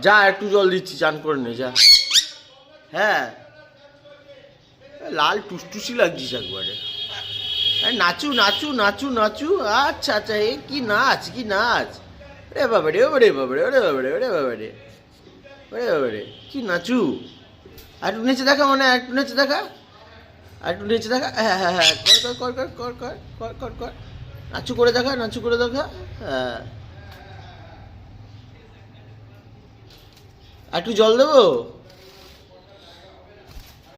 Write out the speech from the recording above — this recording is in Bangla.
যা একটু জল দিচ্ছি, চান করে নে যা। হ্যাঁ, লাল টুসটুসি লাগছিস একবারে। নাচু নাচু নাচু নাচু। আচ্ছা আচ্ছা, এ কি নাচ, কি নাচ! রে বাবারে, ওরে বাবারে, ওরে বাবারে, ওরে বাবারে, ওরে বাবারে, কি নাচু! আর একটু নেচে দেখা, মানে একটু নেচে দেখা, আর একটু নেচে দেখা। হ্যাঁ হ্যাঁ হ্যাঁ, কর কর কর কর কর কর কর কর। নাচু করে দেখা, নাচু করে দেখা। হ্যাঁ, আর একটু জল দেবো?